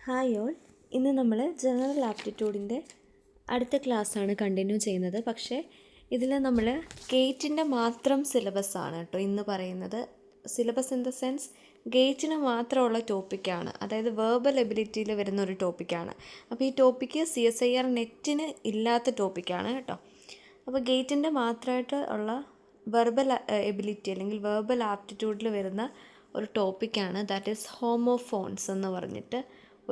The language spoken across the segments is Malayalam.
Hi all. ഇന്ന് നമ്മൾ ജനറൽ ആപ്റ്റിറ്റ്യൂഡിൻ്റെ അടുത്ത ക്ലാസ്സാണ് കണ്ടിന്യൂ ചെയ്യുന്നത്. പക്ഷേ ഇതിൽ നമ്മൾ ഗേറ്റിൻ്റെ മാത്രം സിലബസാണ് കേട്ടോ ഇന്ന് പറയുന്നത്. സിലബസ് ഇൻ ദ സെൻസ് ഗേറ്റിന് മാത്രമുള്ള ടോപ്പിക്കാണ്, അതായത് വേർബൽ എബിലിറ്റിയിൽ വരുന്ന ഒരു ടോപ്പിക്കാണ്. അപ്പോൾ ഈ ടോപ്പിക്ക് CSIR നെറ്റിന് ഇല്ലാത്ത ടോപ്പിക്കാണ് കേട്ടോ. അപ്പോൾ ഗേറ്റിൻ്റെ മാത്രമായിട്ട് ഉള്ള വെർബൽ എബിലിറ്റി അല്ലെങ്കിൽ വേർബൽ ആപ്റ്റിറ്റ്യൂഡിൽ വരുന്ന ഒരു ടോപ്പിക്കാണ്, ദാറ്റ് ഈസ് ഹോമോഫോൺസ് എന്ന് പറഞ്ഞിട്ട്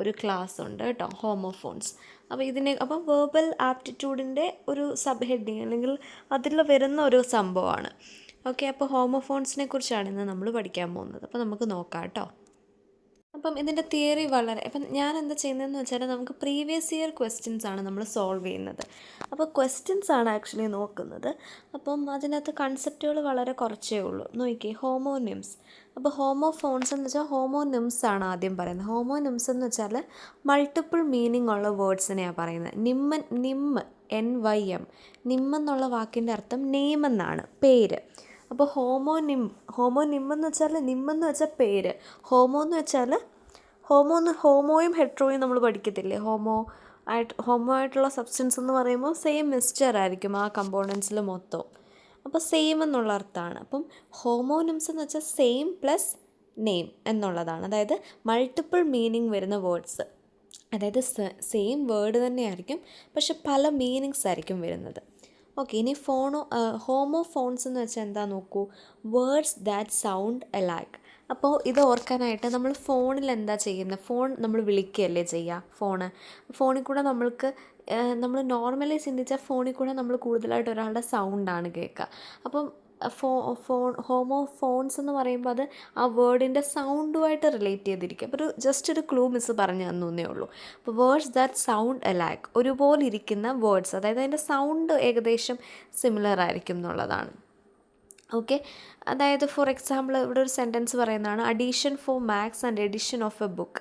ഒരു ക്ലാസ് ഉണ്ട് കേട്ടോ, ഹോമോഫോൺസ്. അപ്പോൾ വേർബൽ ആപ്റ്റിറ്റ്യൂഡിൻ്റെ ഒരു സബ് ഹെഡിങ് അല്ലെങ്കിൽ അതിൽ വരുന്ന ഒരു സംഭവമാണ്. ഓക്കെ, അപ്പോൾ ഹോമോഫോൺസിനെ കുറിച്ചാണ് ഇന്ന് നമ്മൾ പഠിക്കാൻ പോകുന്നത്. അപ്പോൾ നമുക്ക് നോക്കാം കേട്ടോ. അപ്പം ഇതിൻ്റെ തിയറി അപ്പം ഞാൻ എന്താ ചെയ്യുന്നതെന്ന് വെച്ചാൽ നമുക്ക് പ്രീവിയസ് ഇയർ ക്വസ്റ്റ്യൻസ് ആണ് നമ്മൾ സോൾവ് ചെയ്യുന്നത്. അപ്പോൾ ക്വസ്റ്റ്യൻസ് ആണ് ആക്ച്വലി നോക്കുന്നത്. അപ്പം അതിനകത്ത് കൺസെപ്റ്റുകൾ വളരെ കുറച്ചേ ഉള്ളൂ. നോക്കിയേ, ഹോമോനിംസ്. അപ്പോൾ ഹോമോഫോൺസ് എന്ന് വെച്ചാൽ ഹോമോനിംസ് ആണ് ആദ്യം പറയുന്നത്. ഹോമോനിംസ് എന്ന് വെച്ചാൽ മൾട്ടിപ്പിൾ മീനിങ് ഉള്ള വേർഡ്സിനെയാണ് പറയുന്നത്. NYM, നിം എന്നുള്ള വാക്കിൻ്റെ അർത്ഥം നെയിം എന്നാണ്, പേര്. അപ്പോൾ ഹോമോനിം എന്ന് വെച്ചാൽ നിമ്മെന്ന് വെച്ചാൽ പേര്, ഹോമോ എന്ന് വെച്ചാൽ ഹോമോയും ഹെട്രോയും നമ്മൾ പഠിക്കത്തില്ലേ. ഹോമോ ആയിട്ടുള്ള സബ്സ്റ്റൻസ് എന്ന് പറയുമ്പോൾ സെയിം മിക്സ്ചർ ആയിരിക്കും ആ കമ്പോണൻസിൽ മൊത്തം. അപ്പോൾ സെയിം എന്നുള്ള അർത്ഥമാണ്. അപ്പം ഹോമോനിംസ് എന്ന് വെച്ചാൽ സെയിം പ്ലസ് നെയിം എന്നുള്ളതാണ്. അതായത് മൾട്ടിപ്പിൾ മീനിങ് വരുന്ന വേർഡ്സ്, അതായത് സെയിം വേർഡ് തന്നെയായിരിക്കും പക്ഷെ പല മീനിങ്സ് ആയിരിക്കും വരുന്നത്. ഓക്കെ, ഇനി ഹോമോഫോൺസ് എന്ന് വെച്ചാൽ എന്താ നോക്കൂ, വേർഡ്സ് ദാറ്റ് സൗണ്ട് അലൈക്ക്. അപ്പോൾ ഇത് ഓർക്കാനായിട്ട് നമ്മൾ ഫോണിൽ എന്താ ചെയ്യുന്നത്, ഫോൺ നമ്മൾ വിളിക്കുകയല്ലേ ചെയ്യുക. ഫോണിൽ കൂടെ നമ്മൾ നോർമലി ചിന്തിച്ചാൽ ഫോണിൽ കൂടെ നമ്മൾ കൂടുതലായിട്ട് ഒരാളുടെ സൗണ്ടാണ് കേൾക്കുക. അപ്പം ഹോമോഫോൺസ് എന്ന് പറയുമ്പോൾ അത് ആ വേർഡിൻ്റെ സൗണ്ടുമായിട്ട് റിലേറ്റ് ചെയ്തിരിക്കും. അപ്പോൾ ജസ്റ്റ് ഒരു ക്ലൂ മിസ് പറഞ്ഞു തന്നേ ഉള്ളൂ. അപ്പോൾ വേർഡ്സ് ദാറ്റ് സൗണ്ട് അലൈക്ക്, ഒരുപോലെ ഇരിക്കുന്ന വേർഡ്സ്, അതായത് അതിൻ്റെ സൗണ്ട് ഏകദേശം സിമിലർ ആയിരിക്കും എന്നുള്ളതാണ്. ഓക്കെ, അതായത് ഫോർ എക്സാമ്പിൾ ഇവിടെ ഒരു സെൻറ്റൻസ് പറയുന്നതാണ്, addition for maths and edition of a book.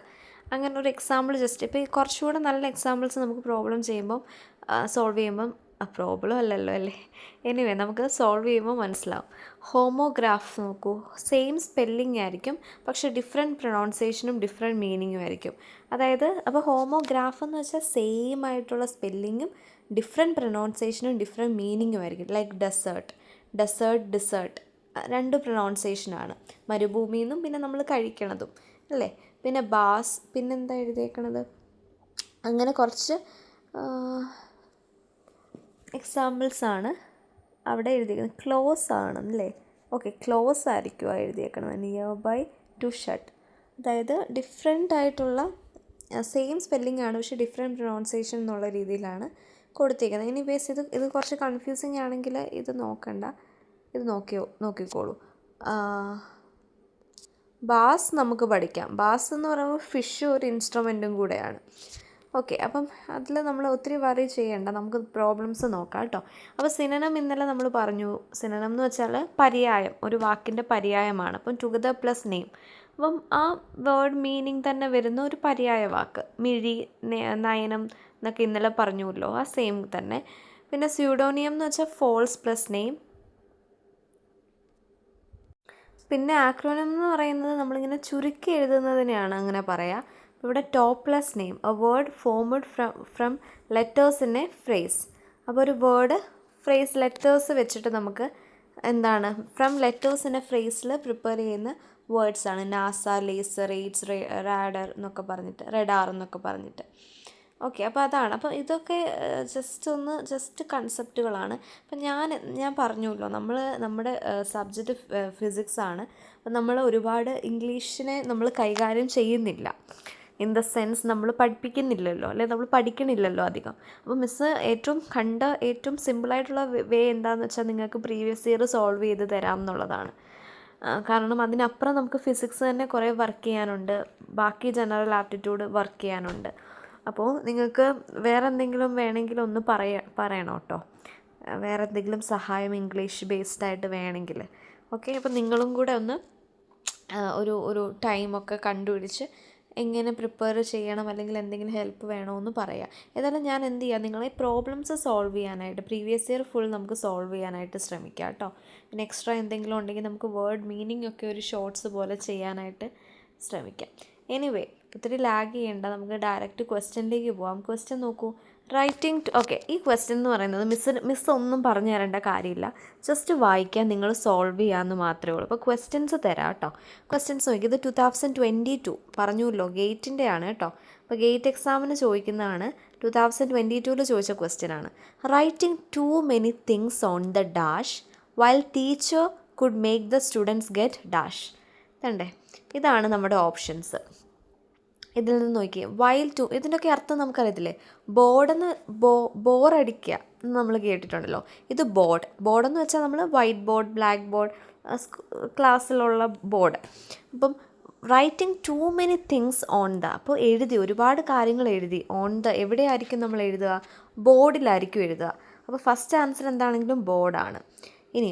അങ്ങനെ ഒരു എക്സാമ്പിൾ ജസ്റ്റ് ഇപ്പോൾ കുറച്ചുകൂടെ നല്ല എക്സാമ്പിൾസ് നമുക്ക് പ്രോബ്ലം സോൾവ് ചെയ്യുമ്പം പ്രോബ്ലം അല്ലല്ലോ അല്ലേ, എനിവേ നമുക്ക് സോൾവ് ചെയ്യുമ്പോൾ മനസ്സിലാവും. ഹോമോഗ്രാഫ് നോക്കൂ, സെയിം സ്പെല്ലിംഗ് ആയിരിക്കും പക്ഷെ ഡിഫറെൻറ്റ് പ്രൊണൗൺസിയേഷനും ഡിഫറെൻറ്റ് മീനിങ്ങും ആയിരിക്കും. അതായത് അപ്പോൾ ഹോമോഗ്രാഫ് എന്ന് വെച്ചാൽ സെയിം ആയിട്ടുള്ള സ്പെല്ലിങ്ങും ഡിഫറെൻറ്റ് പ്രൊണൗൺസിയേഷനും ഡിഫറെൻറ്റ് മീനിങ്ങും ആയിരിക്കും. ലൈക്ക് ഡിസേർട്ട് രണ്ട് പ്രൊണൗൺസിയേഷനാണ്, മരുഭൂമിയെന്നും പിന്നെ നമ്മൾ കഴിക്കണതും അല്ലേ. പിന്നെ ബാസ്, പിന്നെന്താ എഴുതിയേക്കണത്, അങ്ങനെ കുറച്ച് എക്സാമ്പിൾസാണ് അവിടെ എഴുതിയിരിക്കുന്നത്. ക്ലോസ് ആണല്ലേ, ഓക്കെ, ക്ലോസ് ആയിരിക്കുമോ എഴുതിയേക്കണത്. Nearby, to shut. അതായത് ഡിഫറെൻ്റ് ആയിട്ടുള്ള സെയിം സ്പെല്ലിംഗ് ആണ് പക്ഷേ ഡിഫറെൻറ്റ് പ്രൊണൗൺസിയേഷൻ എന്നുള്ള രീതിയിലാണ് കൊടുത്തിരിക്കുന്നത്. ഇനി ബേസ് ഇത് കുറച്ച് കൺഫ്യൂസിങ് ആണെങ്കിൽ ഇത് നോക്കണ്ട, ഇത് നോക്കിക്കോളൂ. ബാസ് നമുക്ക് പഠിക്കാം. ബാസ് എന്ന് പറയുമ്പോൾ ഫിഷ് ഒരു ഇൻസ്ട്രുമെൻറ്റും കൂടെയാണ്. ഓക്കെ, അപ്പം അതിൽ നമ്മൾ ഒത്തിരി വറി ചെയ്യേണ്ട, നമുക്ക് പ്രോബ്ലംസ് നോക്കാം കേട്ടോ. അപ്പോൾ സിനനം ഇന്നലെ നമ്മൾ പറഞ്ഞു. സിനനം എന്ന് വെച്ചാൽ പര്യായം, ഒരു വാക്കിൻ്റെ പര്യായമാണ്. അപ്പം ടുഗദർ പ്ലസ് നെയിം. അപ്പം ആ വേർഡ് മീനിങ് തന്നെ വരുന്ന ഒരു പര്യായ വാക്ക്. മിഴി, നയനം എന്നൊക്കെ ഇന്നലെ പറഞ്ഞുല്ലോ, ആ സെയിം തന്നെ. പിന്നെ സ്യൂഡോണിയം എന്ന് വെച്ചാൽ ഫോൾസ് പ്ലസ് നെയിം. പിന്നെ ആക്രോണിം എന്ന് പറയുന്നത് നമ്മളിങ്ങനെ ചുരുക്കി എഴുതുന്നതിനെയാണ് അങ്ങനെ പറയുക. ഇവിടെ top plus name, a word formed from letters in a phrase. അപ്പോൾ ഒരു വേർഡ് ഫ്രേസ് ലെറ്റേഴ്സ് വെച്ചിട്ട് നമുക്ക് എന്താണ് ഫ്രം ലെറ്റേഴ്സ് ഇൻ എ ഫ്രേസിൽ പ്രിപ്പയർ ചെയ്യുന്ന വേർഡ്സാണ്. നാസ, ലേസർ, എയ്ഡ്സ്, റഡാർ എന്നൊക്കെ പറഞ്ഞിട്ട്. ഓക്കെ, അപ്പോൾ അതാണ്. അപ്പോൾ ഇതൊക്കെ ജസ്റ്റ് കൺസെപ്റ്റുകളാണ്. അപ്പം ഞാൻ പറഞ്ഞല്ലോ, നമ്മുടെ സബ്ജക്റ്റ് ഫിസിക്സ് ആണ്. അപ്പം നമ്മൾ ഒരുപാട് ഇംഗ്ലീഷിനെ നമ്മൾ കൈകാര്യം ചെയ്യുന്നില്ല. ഇൻ ദ സെൻസ് നമ്മൾ പഠിപ്പിക്കുന്നില്ലല്ലോ, അല്ലെങ്കിൽ നമ്മൾ പഠിക്കണില്ലല്ലോ അധികം. അപ്പോൾ മിസ്സ് ഏറ്റവും സിമ്പിളായിട്ടുള്ള വേ എന്താണെന്ന് വെച്ചാൽ നിങ്ങൾക്ക് പ്രീവിയസ് ഇയർ സോൾവ് ചെയ്ത് തരാം എന്നുള്ളതാണ്. കാരണം അതിനപ്പുറം നമുക്ക് ഫിസിക്സ് തന്നെ കുറേ വർക്ക് ചെയ്യാനുണ്ട്, ബാക്കി ജനറൽ ആപ്റ്റിറ്റ്യൂഡ് വർക്ക് ചെയ്യാനുണ്ട്. അപ്പോൾ നിങ്ങൾക്ക് വേറെ എന്തെങ്കിലും വേണമെങ്കിൽ ഒന്ന് പറയണം കേട്ടോ, വേറെ എന്തെങ്കിലും സഹായം ഇംഗ്ലീഷ് ബേസ്ഡ് ആയിട്ട് വേണമെങ്കിൽ. ഓക്കെ, അപ്പോൾ നിങ്ങളും കൂടെ ഒന്ന് ഒരു ടൈമൊക്കെ കണ്ടുപിടിച്ച് എങ്ങനെ പ്രിപ്പയർ ചെയ്യണം അല്ലെങ്കിൽ എന്തെങ്കിലും ഹെൽപ്പ് വേണമെന്ന് പറയാം. ഏതായാലും ഞാൻ എന്ത് ചെയ്യാം, നിങ്ങളെ പ്രോബ്ലംസ് സോൾവ് ചെയ്യാനായിട്ട് പ്രീവിയസ് ഇയർ ഫുൾ നമുക്ക് സോൾവ് ചെയ്യാനായിട്ട് ശ്രമിക്കാം കേട്ടോ. പിന്നെ എക്സ്ട്രാ എന്തെങ്കിലും ഉണ്ടെങ്കിൽ നമുക്ക് വേർഡ് മീനിങ് ഒക്കെ ഒരു ഷോർട്സ് പോലെ ചെയ്യാനായിട്ട് ശ്രമിക്കാം. എനിവേ, ഒത്തിരി ലാഗ് ചെയ്യേണ്ട, നമുക്ക് ഡയറക്റ്റ് ക്വസ്റ്റ്യനിലേക്ക് പോകാം. ക്വസ്റ്റ്യൻ നോക്കൂ. റൈറ്റിംഗ് ഓക്കെ, ഈ ക്വസ്റ്റ്യൻ എന്ന് പറയുന്നത് മിസ് ഒന്നും പറഞ്ഞു തരേണ്ട കാര്യമില്ല, ജസ്റ്റ് വായിക്കാൻ, നിങ്ങൾ സോൾവ് ചെയ്യാമെന്ന് മാത്രമേ ഉള്ളൂ. അപ്പോൾ ക്വസ്റ്റ്യൻസ് തരാം കേട്ടോ. ക്വസ്റ്റ്യൻസ് നോക്കി, ഇത് 2022 പറഞ്ഞുല്ലോ, ഗേറ്റിൻ്റെ ആണ് കേട്ടോ. അപ്പോൾ ഗേറ്റ് എക്സാമിന് ചോദിക്കുന്നതാണ്. 2022 ചോദിച്ച ക്വസ്റ്റ്യൻ ആണ്. Writing to many things on the dash while teacher could make the students get dash. ഇതണ്ടേ, ഇതാണ് നമ്മുടെ ഓപ്ഷൻസ്. ഇതിൽ നിന്ന് നോക്കിയേ, വൈൽ ടു, ഇതിൻ്റെയൊക്കെ അർത്ഥം നമുക്കറിയത്തില്ലേ. ബോർഡെന്ന് ബോറടിക്കുക എന്ന് നമ്മൾ കേട്ടിട്ടുണ്ടല്ലോ. ഇത് ബോർഡെന്ന് വെച്ചാൽ നമ്മൾ വൈറ്റ് ബോർഡ്, ബ്ലാക്ക് ബോർഡ്, ക്ലാസ്സിലുള്ള ബോർഡ്. അപ്പം writing to many things on the, അപ്പോൾ എഴുതി, ഒരുപാട് കാര്യങ്ങൾ എഴുതി. ഓൺ ദ എവിടെയായിരിക്കും നമ്മൾ എഴുതുക? ബോർഡിലായിരിക്കും എഴുതുക. അപ്പോൾ ഫസ്റ്റ് ആൻസർ എന്താണെങ്കിലും ബോർഡാണ്. ഇനി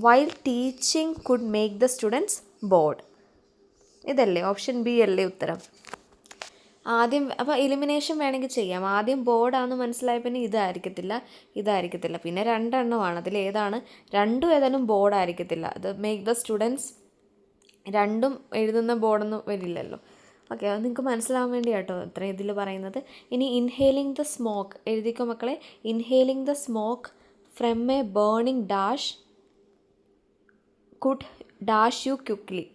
while teaching could make the students board, ഇതല്ലേ ഓപ്ഷൻ ബി അല്ലേ ഉത്തരം. ആദ്യം അപ്പോൾ എലിമിനേഷൻ വേണമെങ്കിൽ ചെയ്യാം. ആദ്യം ബോർഡാണെന്ന് മനസ്സിലായ പിന്നെ ഇതായിരിക്കത്തില്ല. പിന്നെ രണ്ടെണ്ണമാണ്, അതിലേതാണ്? രണ്ടും ഏതായാലും ബോർഡായിരിക്കത്തില്ല. അത് മേക്ക് ദ സ്റ്റുഡൻസ് രണ്ടും എഴുതുന്ന ബോർഡൊന്നും വരില്ലല്ലോ. ഓക്കെ, അത് നിങ്ങൾക്ക് മനസ്സിലാവാൻ വേണ്ടി കേട്ടോ ഇത്രയും ഇതിൽ പറയുന്നത്. ഇനി ഇൻഹേലിംഗ് ദ സ്മോക്ക് എഴുതിക്കോ മക്കളെ. Inhaling the smoke from a burning dash could dash you quickly.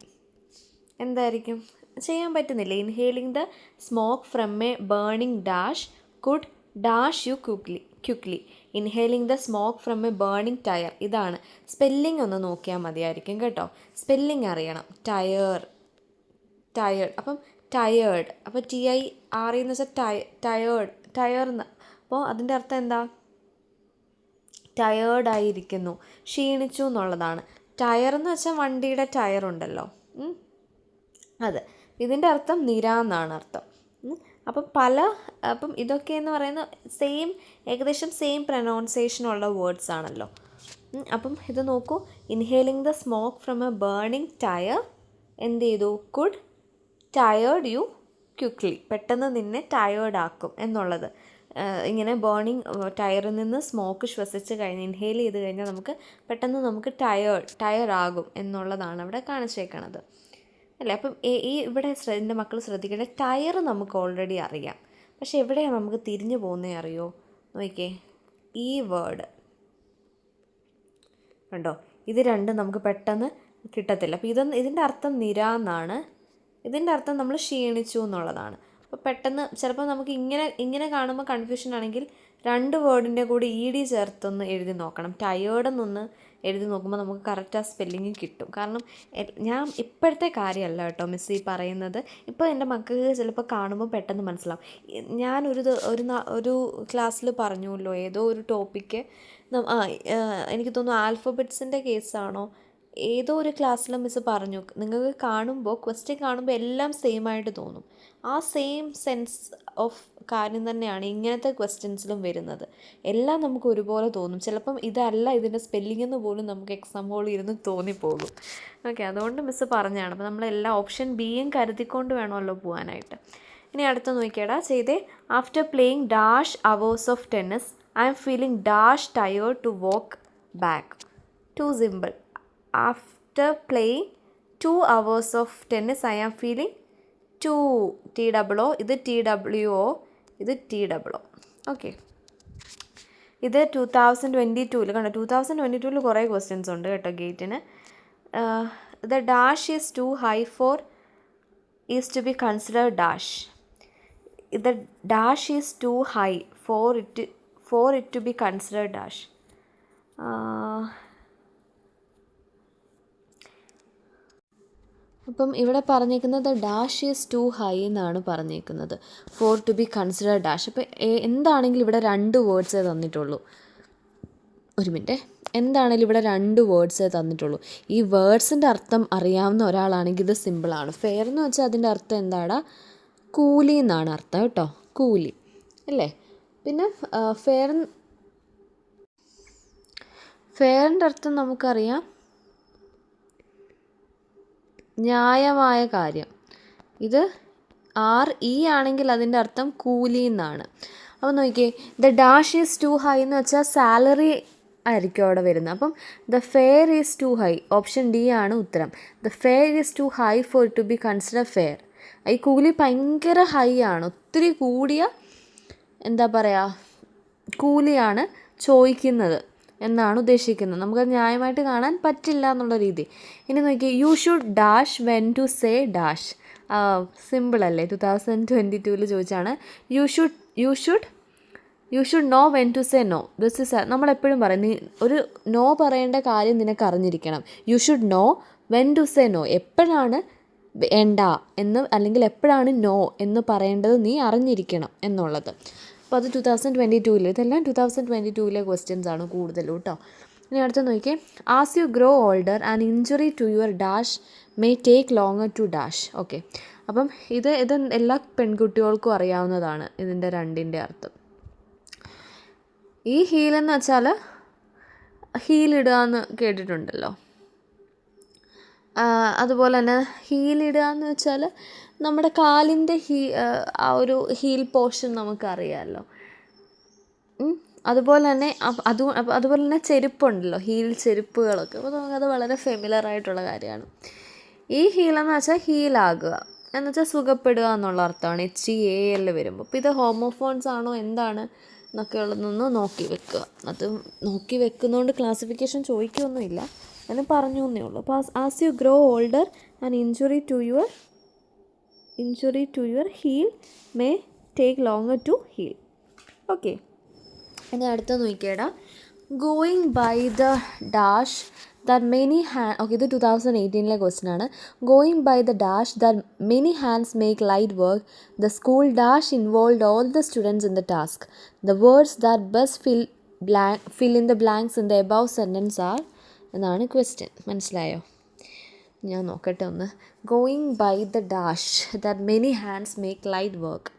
എന്തായിരിക്കും? ചെയ്യാൻ പറ്റുന്നില്ല. Inhaling the smoke from a burning dash could dash you quickly. Inhaling the smoke from a burning tyre. ഇതാണ്. സ്പെല്ലിംഗ് ഒന്ന് നോക്കിയാൽ മതിയായിരിക്കും കേട്ടോ. സ്പെല്ലിംഗ് അറിയണം. ടയേർഡ്, അപ്പം ടയേർഡ്, അപ്പോൾ TIRE എന്ന് വെച്ചാൽ ടയർന്ന്. അപ്പോൾ അതിൻ്റെ അർത്ഥം എന്താ? ടയേർഡായിരിക്കുന്നു, ക്ഷീണിച്ചു എന്നുള്ളതാണ്. ടയർ എന്ന് വെച്ചാൽ വണ്ടിയുടെ ടയറുണ്ടല്ലോ, അത്. ഇതിൻ്റെ അർത്ഥം നിര എന്നാണ് അർത്ഥം. അപ്പം ഇതൊക്കെയെന്ന് പറയുന്ന ഏകദേശം സെയിം പ്രൊനൗൺസിയേഷനുള്ള വേർഡ്സ് ആണല്ലോ. അപ്പം ഇത് നോക്കൂ. Inhaling the smoke from a burning tyre എന്ത് ചെയ്തു? Could tired you quickly. പെട്ടെന്ന് നിന്നെ ടയേർഡ് ആക്കും എന്നുള്ളത്. ഇങ്ങനെ ബേണിംഗ് ടയറിൽ നിന്ന് സ്മോക്ക് ശ്വസിച്ച് കഴിഞ്ഞ് ഇൻഹേൽ ചെയ്ത് കഴിഞ്ഞാൽ നമുക്ക് ടയറാകും എന്നുള്ളതാണ് അവിടെ കാണിച്ചേക്കണത് അല്ലേ. അപ്പം ഇവിടെ എൻ്റെ മക്കൾ ശ്രദ്ധിക്കേണ്ടത്, ടയർ നമുക്ക് ഓൾറെഡി അറിയാം, പക്ഷെ എവിടെയാണ് നമുക്ക് തിരിഞ്ഞു പോകുന്നത് അറിയോ? നോക്കിക്കേ, ഈ വേർഡ് കണ്ടോ, ഇത് രണ്ടും നമുക്ക് പെട്ടെന്ന് കിട്ടത്തില്ല. അപ്പോൾ ഇതിൻ്റെ അർത്ഥം നിര എന്നാണ്, ഇതിൻ്റെ അർത്ഥം നമ്മൾ ക്ഷീണിച്ചു എന്നുള്ളതാണ്. അപ്പോൾ പെട്ടെന്ന് ചിലപ്പോൾ നമുക്ക് ഇങ്ങനെ കാണുമ്പോൾ കൺഫ്യൂഷൻ ആണെങ്കിൽ രണ്ട് വേർഡിൻ്റെ കൂടി ED ചേർത്തൊന്ന് എഴുതി നോക്കണം. ടയേർഡെന്നൊന്ന് എഴുതി നോക്കുമ്പോൾ നമുക്ക് കറക്റ്റ് ആ സ്പെല്ലിങ് കിട്ടും. കാരണം ഞാൻ ഇപ്പോഴത്തെ കാര്യമല്ല കേട്ടോ മിസ് ഈ പറയുന്നത്. ഇപ്പോൾ എൻ്റെ മക്കൾക്ക് ചിലപ്പോൾ കാണുമ്പോൾ പെട്ടെന്ന് മനസ്സിലാവും. ഞാൻ ഒരു ക്ലാസ്സിൽ പറഞ്ഞുല്ലോ, ഏതോ ഒരു ടോപ്പിക്ക്, എനിക്ക് തോന്നുന്നു ആൽഫബറ്റ്സിൻ്റെ കേസാണോ, ഏതോ ഒരു ക്ലാസ്സിൽ മിസ് പറഞ്ഞു, നിങ്ങൾക്ക് കാണുമ്പോൾ ക്വസ്റ്റ്യൻ കാണുമ്പോൾ എല്ലാം സെയിം ആയിട്ട് തോന്നും. ആ സെയിം സെൻസ് ഓഫ് കാര്യം തന്നെയാണ് ഇങ്ങനത്തെ ക്വസ്റ്റ്യൻസിലും വരുന്നത്. എല്ലാം നമുക്ക് ഒരുപോലെ തോന്നും. ചിലപ്പം ഇതല്ല ഇതിൻ്റെ സ്പെല്ലിംഗ് എന്ന് പോലും നമുക്ക് എക്സാം ഹോളിൽ ഇരുന്ന് തോന്നിപ്പോകും. ഓക്കെ, അതുകൊണ്ട് മിസ് പറഞ്ഞതാണ്. അപ്പോൾ നമ്മളെല്ലാം ഓപ്ഷൻ ബിയും കരുതിക്കൊണ്ട് വേണമല്ലോ പോകാനായിട്ട്. ഇനി അടുത്ത നോക്കിയാടാ ചെയ്തേ. After playing dash hours of tennis I'm feeling dash tired to walk back. Too simple. After playing 2 hours of tennis, I am feeling TWO. ഇത് TWO, ഇത് TWO. ഓക്കെ, ഇത് 2022 കണ്ടോ. 2022 കുറേ ക്വസ്റ്റ്യൻസ് ഉണ്ട് കേട്ടോ ഗേറ്റിന്. The dash is too high for is to be considered dash. The dash is too high for it to be considered dash. അപ്പം ഇവിടെ പറഞ്ഞേക്കുന്നത് ഡാഷ് ഈസ് ടു ഹൈ എന്നാണ് പറഞ്ഞേക്കുന്നത്, for to be considered dash. അപ്പോൾ എന്താണെങ്കിലും ഇവിടെ 2 വേർഡ്സേ തന്നിട്ടുള്ളൂ. ഒരു മിനിറ്റ്, എന്താണെങ്കിലും ഇവിടെ 2 വേർഡ്സേ തന്നിട്ടുള്ളൂ. ഈ വേർഡ്സിൻ്റെ അർത്ഥം അറിയാവുന്ന ഒരാളാണെങ്കിൽ ഇത് സിമ്പിളാണ്. ഫെയർ എന്ന് വെച്ചാൽ അതിൻ്റെ അർത്ഥം എന്താടാ? കൂലി എന്നാണ് അർത്ഥം കേട്ടോ, കൂലി അല്ലേ. പിന്നെ ഫെയറിൻ്റെ അർത്ഥം നമുക്കറിയാം, ന്യായമായ കാര്യം. ഇത് RE ആണെങ്കിൽ അതിൻ്റെ അർത്ഥം കൂലി എന്നാണ്. അപ്പോൾ നോക്കിയേ, the dash is too high എന്ന് വെച്ചാൽ സാലറി ആയിരിക്കും അവിടെ വരുന്നത്. അപ്പം the fare is too high, option D ആണ് ഉത്തരം. The fare is too high for to be consider fare. ഈ കൂലി ഭയങ്കര ഹൈ ആണ്, ഒത്തിരി കൂടിയ എന്താ പറയുക കൂലിയാണ് ചോദിക്കുന്നത് എന്നാണ് ഉദ്ദേശിക്കുന്നത്. നമുക്കത് ന്യായമായിട്ട് കാണാൻ പറ്റില്ല എന്നുള്ള രീതി. ഇനി നോക്കി, you should dash when to say dash. സിമ്പിളല്ലേ, 2022 ചോദിച്ചാണ്. You should know when to say no. This is നമ്മളെപ്പോഴും പറയും, നീ ഒരു നോ പറയേണ്ട കാര്യം നിനക്ക് അറിഞ്ഞിരിക്കണം. You should know when to say no. എപ്പോഴാണ് വേണ്ട എന്ന് അല്ലെങ്കിൽ എപ്പോഴാണ് നോ എന്ന് പറയേണ്ടത് നീ അറിഞ്ഞിരിക്കണം എന്നുള്ളത്. അപ്പോൾ അത് 2022 ഇതെല്ലാം 2022 ക്വസ്റ്റ്യൻസ് ആണ് കൂടുതലും കേട്ടോ. ഇനി അടുത്ത നോക്കിയേ, as you grow older and injury to your dash may take longer to dash. Okay, അപ്പം ഇത് എല്ലാ പെൺകുട്ടികൾക്കും അറിയാവുന്നതാണ് ഇതിൻ്റെ രണ്ടിൻ്റെ അർത്ഥം. ഈ ഹീലെന്ന് വെച്ചാൽ ഹീലിടുക എന്ന് കേട്ടിട്ടുണ്ടല്ലോ. അതുപോലെ തന്നെ ഹീലിടുക എന്ന് വെച്ചാൽ നമ്മുടെ കാലിൻ്റെ ആ ഒരു ഹീൽ പോർഷൻ നമുക്കറിയാമല്ലോ. അതുപോലെ തന്നെ അതുപോലെ തന്നെ ചെരുപ്പുണ്ടല്ലോ, ഹീൽ ചെരുപ്പുകളൊക്കെ. അപ്പോൾ നമുക്കത് വളരെ ഫെമിലർ ആയിട്ടുള്ള കാര്യമാണ്. ഈ ഹീലെന്ന് വെച്ചാൽ ഹീലാകുക എന്ന് വെച്ചാൽ സുഖപ്പെടുക എന്നുള്ള അർത്ഥമാണ് HEAL വരുമ്പോൾ. അപ്പോൾ ഇത് ഹോമോഫോൺസ് ആണോ എന്താണ് എന്നൊക്കെ ഉള്ളതൊന്ന് നോക്കി വെക്കുക. അത് നോക്കി വെക്കുന്നതുകൊണ്ട് ക്ലാസിഫിക്കേഷൻ ചോദിക്കുകയൊന്നുമില്ല, ഞാൻ പറഞ്ഞു എന്നേ ഉള്ളൂ. അപ്പോൾ as you grow older and injury to your heel may take longer to heal. Okay, ഇനി അടുത്ത നോക്കിയേടാ, going by the dash that many okay, ഇത് 2018 ക്വസ്റ്റ്യൻ ആണ്. Going by the dash that many hands make light work, the school dash involved all the students in the task, the words that best fill in the blanks in the above sentence are എന്നാണ് ക്വസ്റ്റ്യൻ. മനസ്സിലായോ? ഞാൻ നോക്കട്ടെ ഒന്ന്. Going by the dash that many hands make light work,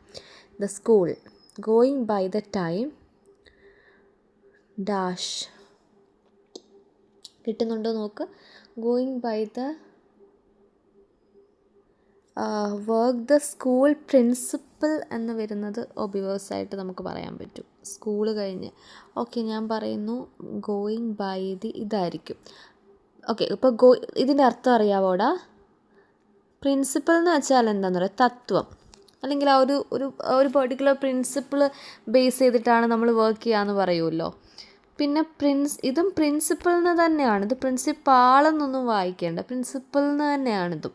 the school, going by the time dash. കിട്ടുന്നുണ്ടോ നോക്ക്. Going by the work, the school principal എന്ന് വരുന്നത് ഒബിവേഴ്സായിട്ട് നമുക്ക് പറയാൻ പറ്റും, സ്കൂൾ കഴിഞ്ഞ്. ഓക്കെ, ഞാൻ പറയുന്നു ഗോയിങ് ബൈ ദി ഇതായിരിക്കും. ഓക്കെ, ഇപ്പോൾ ഇതിൻ്റെ അർത്ഥം അറിയാവോടാ? പ്രിൻസിപ്പൽ എന്ന് വെച്ചാൽ എന്താണെന്ന് പറയുക, തത്വം, അല്ലെങ്കിൽ ആ ഒരു പെർട്ടിക്കുലർ പ്രിൻസിപ്പിൾ ബേസ് ചെയ്തിട്ടാണ് നമ്മൾ വർക്ക് ചെയ്യാമെന്ന് പറയുമല്ലോ. പിന്നെ ഇതും പ്രിൻസിപ്പളിന് തന്നെയാണ്. ഇത് പ്രിൻസിപ്പാളെന്നൊന്നും വായിക്കേണ്ട, പ്രിൻസിപ്പളിന് തന്നെയാണിതും.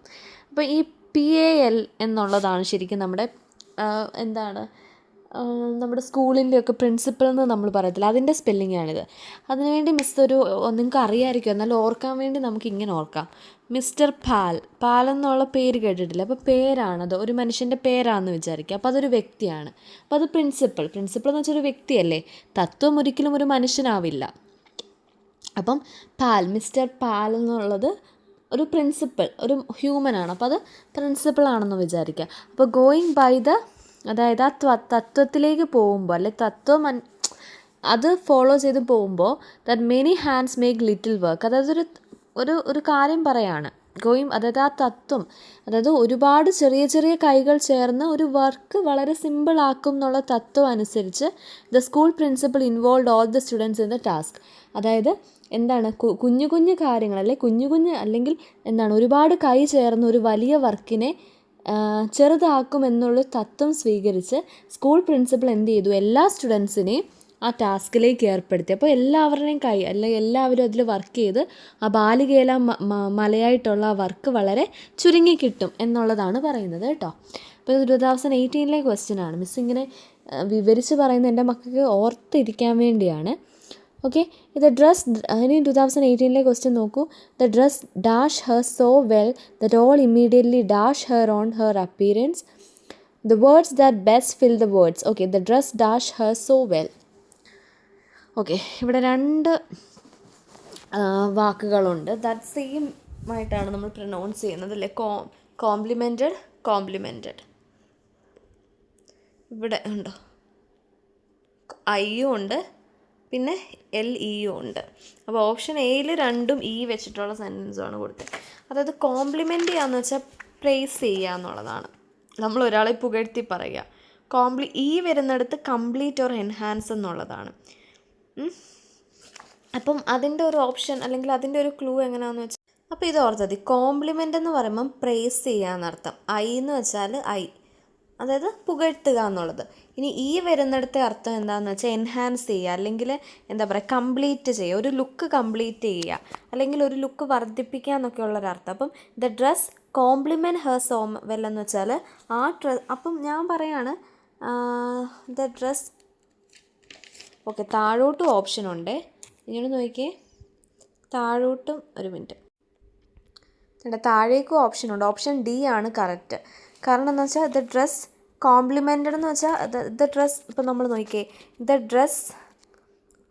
അപ്പോൾ ഈ PAL എന്നുള്ളതാണ് ശരിക്കും നമ്മുടെ നമ്മുടെ സ്കൂളിൻ്റെയൊക്കെ പ്രിൻസിപ്പൽ എന്ന് നമ്മൾ പറയത്തില്ല, അതിൻ്റെ സ്പെല്ലിങ്ങാണിത്. അതിനുവേണ്ടി നിങ്ങൾക്ക് അറിയാമായിരിക്കും, എന്നാലും ഓർക്കാൻ വേണ്ടി നമുക്ക് ഇങ്ങനെ ഓർക്കാം. മിസ്റ്റർ പാലെന്നുള്ള പേര് കേട്ടിട്ടില്ല. അപ്പോൾ പേരാണത്, ഒരു മനുഷ്യൻ്റെ പേരാണെന്ന് വിചാരിക്കുക. അപ്പോൾ അതൊരു വ്യക്തിയാണ്. അപ്പോൾ അത് പ്രിൻസിപ്പൽ എന്ന് വെച്ചാൽ ഒരു വ്യക്തിയല്ലേ, തത്വം ഒരിക്കലും ഒരു മനുഷ്യനാവില്ല. അപ്പം മിസ്റ്റർ പാൽ എന്നുള്ളത് ഒരു പ്രിൻസിപ്പൽ, ഒരു ഹ്യൂമനാണ്. അപ്പോൾ അത് പ്രിൻസിപ്പളാണെന്ന് വിചാരിക്കുക. അപ്പോൾ ഗോയിങ് ബൈ ദ, അതായത് ആ തത്വത്തിലേക്ക് പോകുമ്പോൾ, അല്ലെ തത്വം അത് ഫോളോ ചെയ്ത് പോകുമ്പോൾ, that many hands make little work, അതായത് ഒരു കാര്യം പറയാണ്. അതായത് ആ തത്വം, അതായത് ഒരുപാട് ചെറിയ ചെറിയ കൈകൾ ചേർന്ന് ഒരു വർക്ക് വളരെ സിമ്പിളാക്കും എന്നുള്ള തത്വം അനുസരിച്ച് the school principal involved all the students in the task. അതായത് എന്താണ്, കുഞ്ഞു കുഞ്ഞു കാര്യങ്ങൾ, അല്ലെങ്കിൽ എന്താണ്, ഒരുപാട് കൈ ചേർന്ന് ഒരു വലിയ വർക്കിനെ ചെറുതാക്കും എന്നുള്ള തത്വം സ്വീകരിച്ച് സ്കൂൾ പ്രിൻസിപ്പൽ എന്ത് ചെയ്തു, എല്ലാ സ്റ്റുഡൻസിനെയും ആ ടാസ്കിലേക്ക് ഏർപ്പെടുത്തി. അപ്പോൾ എല്ലാവരുടെയും കൈ, അല്ലെങ്കിൽ എല്ലാവരും അതിൽ വർക്ക് ചെയ്ത് ആ ബാലികേല മലയായിട്ടുള്ള ആ വർക്ക് വളരെ ചുരുങ്ങി കിട്ടും എന്നുള്ളതാണ് പറയുന്നത് കേട്ടോ. അപ്പോൾ ഇത് 2018 ക്വസ്റ്റ്യൻ ആണ്. മിസ് ഇങ്ങനെ വിവരിച്ച് പറയുന്നത് എൻ്റെ മക്കൾക്ക് ഓർത്തിരിക്കാൻ വേണ്ടിയാണ്. ഓക്കെ, ഇത് ഡ്രസ്, ഇനി 2018 ക്വസ്റ്റ്യൻ നോക്കൂ. The dress dash her so well that all immediately dash her on her appearance, the words that best fill the words. Okay, the dress dash her so well. Okay, ഇവിടെ രണ്ട് വാക്കുകളുണ്ട്. ദാറ്റ് സെയിം ആയിട്ടാണ് നമ്മൾ പ്രൊനൗൺസ് ചെയ്യുന്നത് അല്ലേ. കോംപ്ലിമെൻറ്റഡ് ഇവിടെ ഉണ്ടോ, ഐയും ഉണ്ട്, പിന്നെ LEയും ഉണ്ട്. അപ്പോൾ ഓപ്ഷൻ എയിൽ രണ്ടും വെച്ചിട്ടുള്ള സെൻറ്റൻസുമാണ് കൊടുത്തത്. അതായത് കോംപ്ലിമെൻ്റ് ചെയ്യാന്ന് വെച്ചാൽ പ്രൈസ് ചെയ്യുക എന്നുള്ളതാണ്. നമ്മൾ ഒരാളെ പുകഴ്ത്തി പറയുക. വരുന്നിടത്ത് കംപ്ലീറ്റ് ഓർ എൻഹാൻസ് എന്നുള്ളതാണ്. അപ്പം അതിൻ്റെ ഒരു ഓപ്ഷൻ, അല്ലെങ്കിൽ അതിൻ്റെ ഒരു ക്ലൂ എങ്ങനെയാണെന്ന് വെച്ചാൽ, അപ്പോൾ ഇത് ഓർത്തതി, കോംപ്ലിമെൻ്റ് എന്ന് പറയുമ്പം പ്രേസ് ചെയ്യുക എന്നർത്ഥം. ഐ എന്ന് വെച്ചാൽ ഐ, അതായത് പുകഴ്ത്തുക എന്നുള്ളത്. ഇനി ഈ വരുന്നിടത്തെ അർത്ഥം എന്താണെന്ന് വെച്ചാൽ എൻഹാൻസ് ചെയ്യുക, അല്ലെങ്കിൽ എന്താ പറയുക, കംപ്ലീറ്റ് ചെയ്യുക, ഒരു ലുക്ക് കംപ്ലീറ്റ് ചെയ്യുക, അല്ലെങ്കിൽ ഒരു ലുക്ക് വർദ്ധിപ്പിക്കുക എന്നൊക്കെ ഉള്ളൊരർത്ഥം. അപ്പം the dress compliment her so well എന്ന് വെച്ചാൽ ആ അപ്പം ഞാൻ പറയാണ് ദ ഡ്രസ്. ഓക്കെ, താഴോട്ടും ഓപ്ഷനുണ്ട്, ഇങ്ങനെ നോക്കിയേ, താഴോട്ടും ഒരു മിനിറ്റ്, താഴേക്കും ഓപ്ഷനുണ്ട്. ഓപ്ഷൻ ഡി ആണ് കറക്റ്റ്. കാരണം എന്ന് വെച്ചാൽ ദ ഡ്രസ് കോംപ്ലിമെൻറ്റഡ് എന്ന് വെച്ചാൽ ദ ഡ്രസ്, ഇപ്പം നമ്മൾ നോക്കിയേ, ദ ഡ്രസ്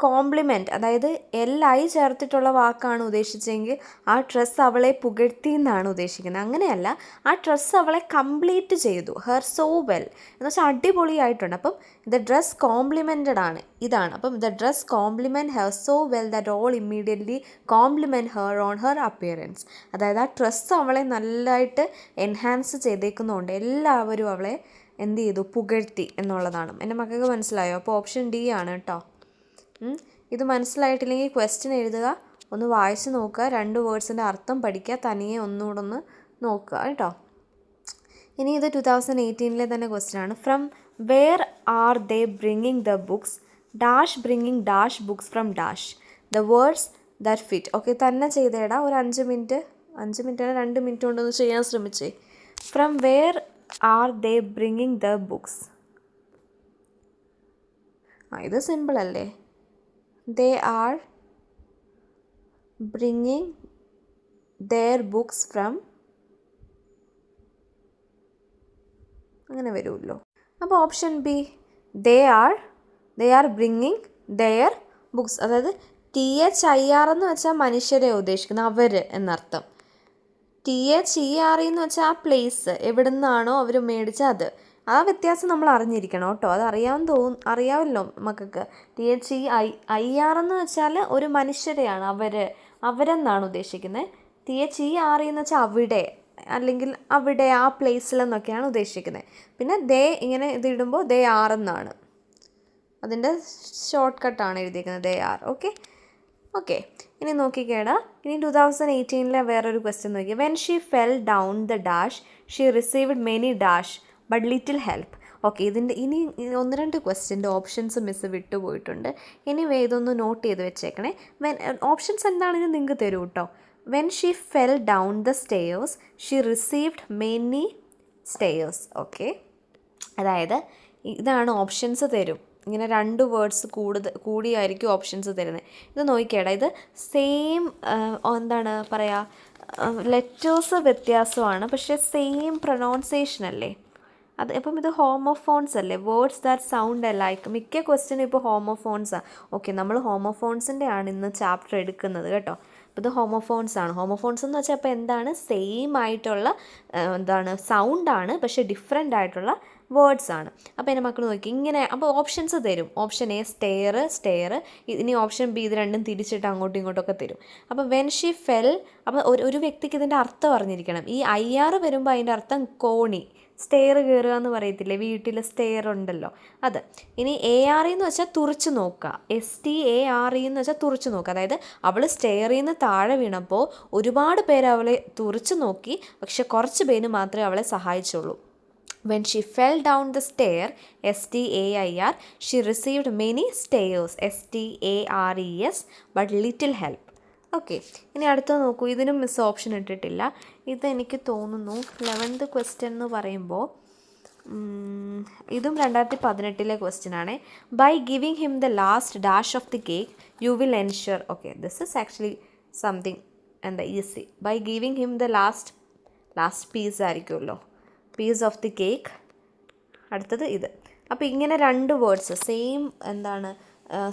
കോംപ്ലിമെൻറ്റ്, അതായത് LI ചേർത്തിട്ടുള്ള വാക്കാണ് ഉദ്ദേശിച്ചെങ്കിൽ ആ ഡ്രസ്സ് അവളെ പുകഴ്ത്തി എന്നാണ് ഉദ്ദേശിക്കുന്നത്. അങ്ങനെയല്ല, ആ ഡ്രസ്സ് അവളെ കംപ്ലീറ്റ് ചെയ്തു, ഹെർ സോ വെൽ എന്ന് വെച്ചാൽ അടിപൊളിയായിട്ടുണ്ട്. അപ്പം ദ ഡ്രസ് കോംപ്ലിമെൻറ്റഡ് ആണ്, ഇതാണ്. അപ്പം the dress compliment her so well that all immediately compliment her on her appearance. അതായത് ആ ഡ്രസ്സ് അവളെ നല്ലതായിട്ട് എൻഹാൻസ് ചെയ്തേക്കുന്നതുകൊണ്ട് എല്ലാവരും അവളെ എന്ത് ചെയ്തു, പുകഴ്ത്തി എന്നുള്ളതാണ്. എൻ്റെ മക്കൾക്ക് മനസ്സിലായോ? അപ്പോൾ ഓപ്ഷൻ ഡി ആണ് കേട്ടോ. ഇത് മനസ്സിലായിട്ടില്ലെങ്കിൽ ക്വസ്റ്റ്യൻ എഴുതുക, ഒന്ന് വായിച്ച് നോക്കുക, 2 വേർഡ്സിൻ്റെ അർത്ഥം പഠിക്കുക, തനിയെ ഒന്നുകൂടെ ഒന്ന് നോക്കുക കേട്ടോ. ഇനി ഇത് 2018 തന്നെ ക്വസ്റ്റ്യൻ ആണ്. From where are they bringing the books dash bringing dash books from dash the words that fit. Okay, തന്നെ ചെയ്തേടാ, ഒരു 5 മിനിറ്റ് 2 മിനിറ്റ് കൊണ്ടൊന്ന് ചെയ്യാൻ ശ്രമിച്ചേ. From where are they bringing the books. ഇത് സിമ്പിൾ അല്ലേ? They are bringing their books from, അങ്ങനെ വരുമല്ലോ. അപ്പോൾ option B, they are bringing their books, അതായത് THIR എന്ന് വെച്ചാൽ മനുഷ്യരെ ഉദ്ദേശിക്കുന്നത്, അവർ എന്നർത്ഥം. THERE എന്ന് വെച്ചാൽ ആ പ്ലേസ്, എവിടെ നിന്നാണോ അവർ മേടിച്ചത് അത്. ആ വ്യത്യാസം നമ്മൾ അറിഞ്ഞിരിക്കണം കേട്ടോ, അത് അറിയാമല്ലോ മക്കൾക്ക്. THEIR എന്ന് വെച്ചാൽ ഒരു മനുഷ്യരെയാണ്, അവരെന്നാണ് ഉദ്ദേശിക്കുന്നത്. THERE എന്ന് വെച്ചാൽ അവിടെ, അല്ലെങ്കിൽ അവിടെ, ആ പ്ലേസിലെന്നൊക്കെയാണ് ഉദ്ദേശിക്കുന്നത്. പിന്നെ ദേ ഇങ്ങനെ ഇതിടുമ്പോൾ ദേ ആർ എന്നാണ്, അതിൻ്റെ ഷോർട്ട് കട്ടാണ് എഴുതിയിരിക്കുന്നത്, ദേ ആർ. ഓക്കെ, ഇനി നോക്കിക്കേടാ. ഇനി 2018 വേറൊരു ക്വസ്റ്റ്യൻ നോക്കി. When she fell down the dash she received many dash but little help. Okay, ഇതിൻ്റെ ഇനി 1-2 ക്വസ്റ്റ്യൻ്റെ ഓപ്ഷൻസ് മിസ് വിട്ടുപോയിട്ടുണ്ട്. ഇനി ഇതൊന്ന് നോട്ട് ചെയ്ത് വെച്ചേക്കണേ. ഓപ്ഷൻസ് എന്താണെന്ന് നിങ്ങൾക്ക് തരൂ കേട്ടോ. When she fell down the stairs she received many stairs. Okay, അതായത് ഇതാണ് ഓപ്ഷൻസ് തരും. ഇങ്ങനെ 2 വേർഡ്സ് കൂടിയായിരിക്കും ഓപ്ഷൻസ് തരുന്നത്. ഇത് നോക്കിക്കേടാ, ഇത് സെയിം എന്താണ് പറയുക, ലെറ്റേഴ്സ് വ്യത്യാസമാണ്, പക്ഷേ സെയിം പ്രൊനൗൺസിയേഷൻ അല്ലേ. അപ്പം ഇത് ഹോമോഫോൺസ് അല്ലേ, വേർഡ്സ് ദാറ്റ് സൗണ്ട് അലൈക്ക്. മിക്ക ക്വസ്റ്റ്യനും ഇപ്പോൾ ഹോമോഫോൺസാണ്. ഓക്കെ, നമ്മൾ ഹോമോഫോൺസിൻ്റെ ആണ് ഇന്ന് ചാപ്റ്റർ എടുക്കുന്നത് കേട്ടോ. അപ്പോൾ ഇത് ഹോമോഫോൺസ് ആണ്. ഹോമോഫോൺസ് എന്ന് വെച്ചാൽ അപ്പോൾ എന്താണ്, സെയിം ആയിട്ടുള്ള സൗണ്ടാണ്, പക്ഷേ ഡിഫറെൻ്റ് ആയിട്ടുള്ള വേർഡ്സ് ആണ്. അപ്പോൾ എൻ്റെ മക്കൾ നോക്കി ഇങ്ങനെ, അപ്പോൾ ഓപ്ഷൻസ് തരും. ഓപ്ഷൻ എ സ്റ്റെയർ, ഇനി ഓപ്ഷൻ ബി, ഇത് രണ്ടും തിരിച്ചിട്ട് അങ്ങോട്ടും ഇങ്ങോട്ടൊക്കെ തരും. അപ്പോൾ വെൻ ഷീ ഫെൽ, അപ്പോൾ ഒരു വ്യക്തിക്ക് ഇതിൻ്റെ അർത്ഥം അറിഞ്ഞിരിക്കണം. ഈ IR വരുമ്പോൾ അതിൻ്റെ അർത്ഥം കോണി, സ്റ്റെയർ കയറുക എന്ന് പറയത്തില്ലേ, വീട്ടിൽ സ്റ്റെയർ ഉണ്ടല്ലോ അത്. ഇനി ARE എന്ന് വെച്ചാൽ തുറിച്ച് നോക്കുക, STARE എന്ന് വെച്ചാൽ തുറിച്ച് നോക്കുക. അതായത് അവൾ സ്റ്റെയറിൽ നിന്ന് താഴെ വീണപ്പോൾ ഒരുപാട് പേര് അവളെ തുറിച്ച് നോക്കി, പക്ഷെ കുറച്ച് പേര് മാത്രമേ അവളെ സഹായിച്ചുള്ളൂ. When she fell down the stair, STAIR, she received many stairs, STARES, but little help. Okay, ഇനി അടുത്തത് നോക്കൂ. ഇതിനും മിസ് ഓപ്ഷൻ ഇട്ടിട്ടില്ല. ഇതെനിക്ക് തോന്നുന്നു 11th ക്വസ്റ്റ്യൻ എന്ന് പറയുമ്പോൾ ഇതും 2018 ക്വസ്റ്റ്യൻ ആണ്. By giving him the last dash of the cake you will ensure. Okay, this is actually something easy. By giving him the last piece ആയിരിക്കുമല്ലോ, പീസ് ഓഫ് ദി കേക്ക്. അടുത്തത് ഇത്. അപ്പോൾ ഇങ്ങനെ 2 വേർഡ്സ് സെയിം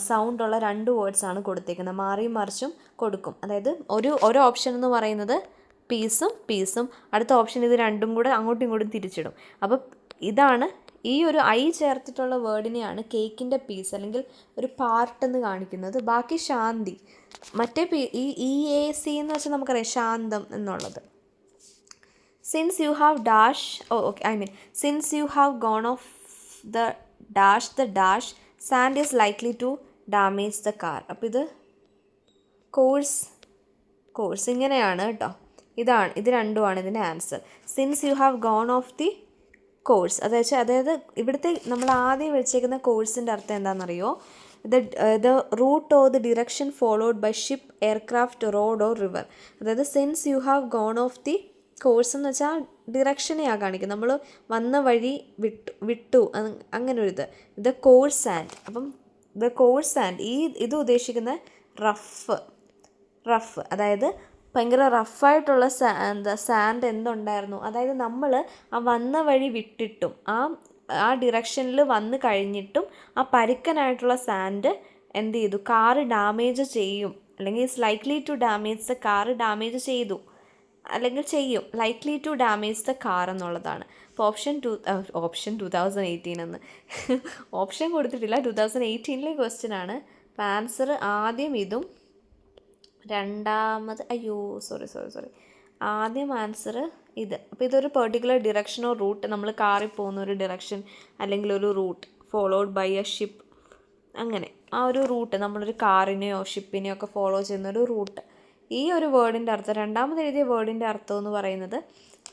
സൗണ്ടുള്ള 2 വേർഡ്സാണ് കൊടുത്തേക്കുന്നത്. മാറിയും മറിച്ചും കൊടുക്കും. അതായത് ഒരു ഓപ്ഷൻ എന്ന് പറയുന്നത് പീസും അടുത്ത ഓപ്ഷൻ ഇത് രണ്ടും കൂടെ അങ്ങോട്ടും ഇങ്ങോട്ടും തിരിച്ചിടും. അപ്പോൾ ഇതാണ് ഈ ഒരു ഐ ചേർത്തിട്ടുള്ള വേർഡിനെയാണ് കേക്കിൻ്റെ പീസ് അല്ലെങ്കിൽ ഒരു പാർട്ടെന്ന് കാണിക്കുന്നത്. ബാക്കി ശാന്തി. മറ്റേ EAC എന്ന് വെച്ചാൽ നമുക്കറിയാം ശാന്തം എന്നുള്ളത്. Since you have since you have gone off the dash sand is likely to damage the car. അപ്പോൾ ഇത് കോഴ്സ് ഇങ്ങനെയാണ് കേട്ടോ. ഇത് രണ്ടുമാണ് ഇതിൻ്റെ answer. Since you have gone off the course, അതായത് ഇവിടുത്തെ നമ്മൾ ആദ്യം വെച്ചേക്കുന്ന കോഴ്സിൻ്റെ അർത്ഥം എന്താണെന്നറിയോ? The route or the direction followed by ship, aircraft, road or river. അതായത് since you have gone off the course എന്ന് വെച്ചാൽ ഡിറക്ഷനെയാണ് കാണിക്കുന്നത്, നമ്മൾ വന്ന വഴി വിട്ടു അങ്ങനെ ഒരു ഇത്. ദ കോഴ്സ് ആൻഡ്, അപ്പം ദ കോഴ്സ് ആൻഡ് ഇത് ഉദ്ദേശിക്കുന്ന റഫ് അതായത് ഭയങ്കര റഫായിട്ടുള്ള സാൻഡ് എന്തുണ്ടായിരുന്നു, അതായത് നമ്മൾ ആ വന്ന വഴി വിട്ടിട്ടും ആ ഡിറക്ഷനിൽ വന്ന് കഴിഞ്ഞിട്ടും ആ പരുക്കനായിട്ടുള്ള സാൻഡ് എന്ത് ചെയ്തു, കാറ് ഡാമേജ് ചെയ്യും, അല്ലെങ്കിൽ it's likely to damage the car damage ചെയ്തു അല്ലെങ്കിൽ ചെയ്യും, likely to damage the car എന്നുള്ളതാണ്. അപ്പോൾ ഓപ്ഷൻ 2018 എന്ന് ഓപ്ഷൻ കൊടുത്തിട്ടില്ല, 2018 ക്വസ്റ്റ്യൻ ആണ്. അപ്പോൾ ആൻസർ ആദ്യം ഇതും രണ്ടാമത് സോറി ആദ്യം ആൻസർ ഇത്. അപ്പോൾ ഇതൊരു പെർട്ടിക്കുലർ ഡിറക്ഷനോ റൂട്ട്, നമ്മൾ കാറിൽ പോകുന്ന ഒരു ഡിറക്ഷൻ അല്ലെങ്കിൽ ഒരു route followed by a ship, അങ്ങനെ ആ ഒരു റൂട്ട് നമ്മളൊരു കാറിനെയോ ഷിപ്പിനെയോ ഒക്കെ ഫോളോ ചെയ്യുന്നൊരു റൂട്ട്. ഈ ഒരു വേർഡിൻ്റെ അർത്ഥം, രണ്ടാമത് എഴുതിയ വേർഡിൻ്റെ അർത്ഥം എന്ന് പറയുന്നത്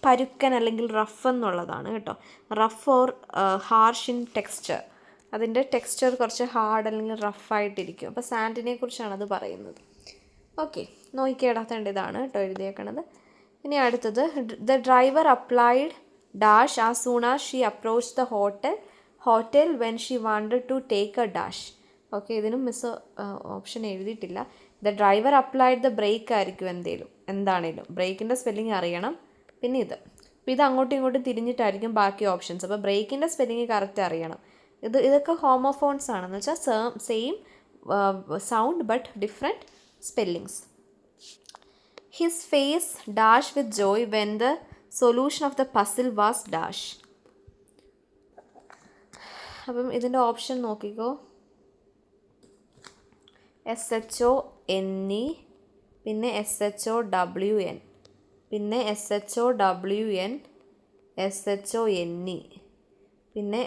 പരുക്കൻ അല്ലെങ്കിൽ റഫ് എന്നുള്ളതാണ് കേട്ടോ. Rough or harsh in texture, അതിൻ്റെ ടെക്സ്ചർ കുറച്ച് ഹാർഡ് അല്ലെങ്കിൽ റഫായിട്ടിരിക്കും. അപ്പോൾ സാൻഡിനെ കുറിച്ചാണ് അത് പറയുന്നത്. ഓക്കെ, നോക്കിയിടാത്തേണ്ട ഇതാണ് കേട്ടോ എഴുതിയേക്കണത്. ഇനി അടുത്തത്, the driver applied dash as soon as she approach the hotel when she wanted to take a dash. Okay, ഇതിനും മിസ് ഓപ്ഷൻ എഴുതിയിട്ടില്ല. The driver applied the brake ആയിരിക്കും എന്താണേലും ബ്രേക്കിൻ്റെ സ്പെല്ലിംഗ് അറിയണം. പിന്നെ അപ്പോൾ ഇത് അങ്ങോട്ടും ഇങ്ങോട്ടും തിരിഞ്ഞിട്ടായിരിക്കും ബാക്കി ഓപ്ഷൻസ്. അപ്പോൾ ബ്രേക്കിൻ്റെ സ്പെല്ലിംഗ് കറക്റ്റ് അറിയണം. ഇതൊക്കെ ഹോമോഫോൺസ് ആണെന്ന് വെച്ചാൽ same sound but different spellings. His face dash with joy when the solution of the puzzle was dash. അപ്പം ഇതിൻ്റെ ഓപ്ഷൻ നോക്കിക്കോ. SHONE, പിന്നെ SHOWN, പിന്നെ SHOWN, SHONE, പിന്നെ